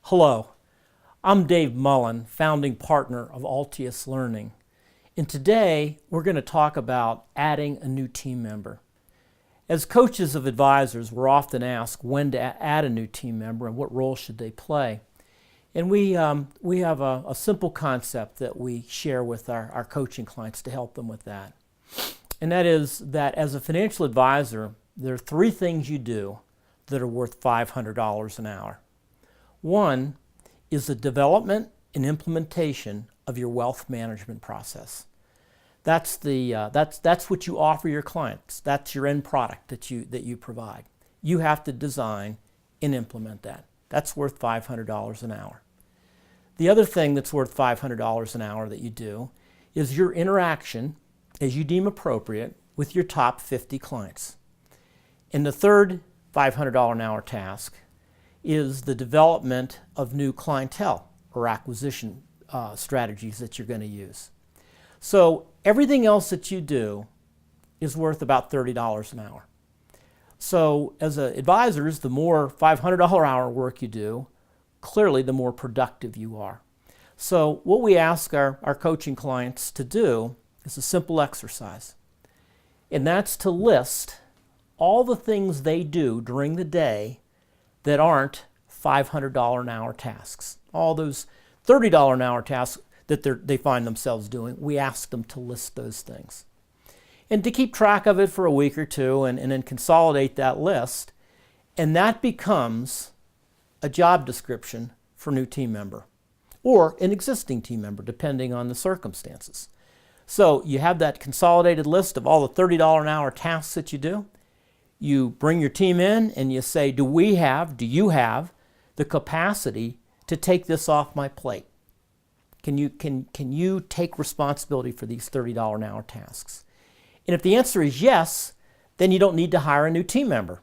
Hello, I'm Dave Mullen, founding partner of Altius Learning. And today we're going to talk about adding a new team member. As coaches of advisors, we're often asked when to add a new team member and what role should they play. And we have a simple concept that we share with our coaching clients to help them with that. And that is that as a financial advisor, there are three things you do that are worth $500 an hour. One is the development and implementation of your wealth management process. That's what you offer your clients. That's your end product that you provide. You have to design and implement that. That's worth $500 an hour. The other thing that's worth $500 an hour that you do is your interaction, as you deem appropriate, with your top 50 clients. And the third $500 an hour task is the development of new clientele or acquisition strategies that you're going to use. So everything else that you do is worth about $30 an hour. So as advisors, the more $500 hour work you do, clearly the more productive you are. So what we ask our coaching clients to do is a simple exercise. And that's to list all the things they do during the day that aren't $500 an hour tasks. All those $30 an hour tasks that they find themselves doing, we ask them to list those things. And to keep track of it for a week or two and then consolidate that list, and that becomes a job description for a new team member or an existing team member, depending on the circumstances. So you have that consolidated list of all the $30 an hour tasks that you do. You bring your team in and you say, do you have the capacity to take this off my plate? Can you take responsibility for these $30 an hour tasks? And if the answer is yes, then you don't need to hire a new team member.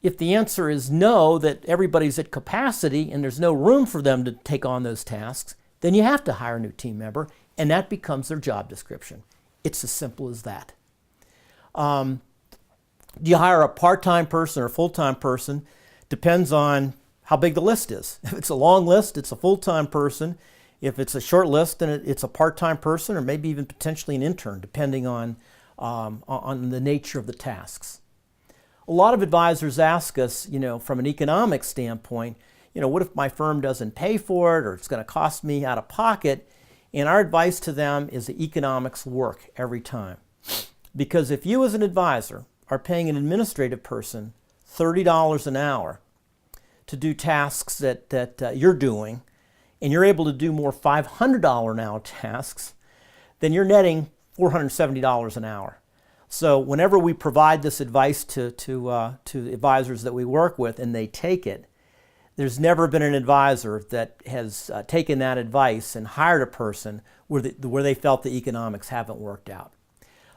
If the answer is no, that everybody's at capacity and there's no room for them to take on those tasks, then you have to hire a new team member, and that becomes their job description. It's as simple as that. Do you hire a part-time person or a full-time person? Depends on how big the list is. If it's a long list, it's a full-time person. If it's a short list, then it's a part-time person or maybe even potentially an intern, depending on the nature of the tasks. A lot of advisors ask us, from an economic standpoint, what if my firm doesn't pay for it or it's going to cost me out of pocket? And our advice to them is the economics work every time. Because if you as an advisor are paying an administrative person $30 an hour to do tasks that you're doing, and you're able to do more $500 an hour tasks, then you're netting $470 an hour. So whenever we provide this advice to advisors that we work with and they take it, there's never been an advisor that has taken that advice and hired a person where they felt the economics haven't worked out.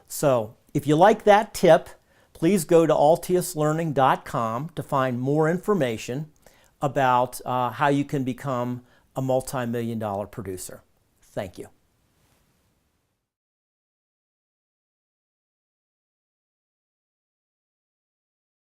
So if you like that tip, please go to altiuslearning.com to find more information about how you can become a multi-million-dollar producer. Thank you.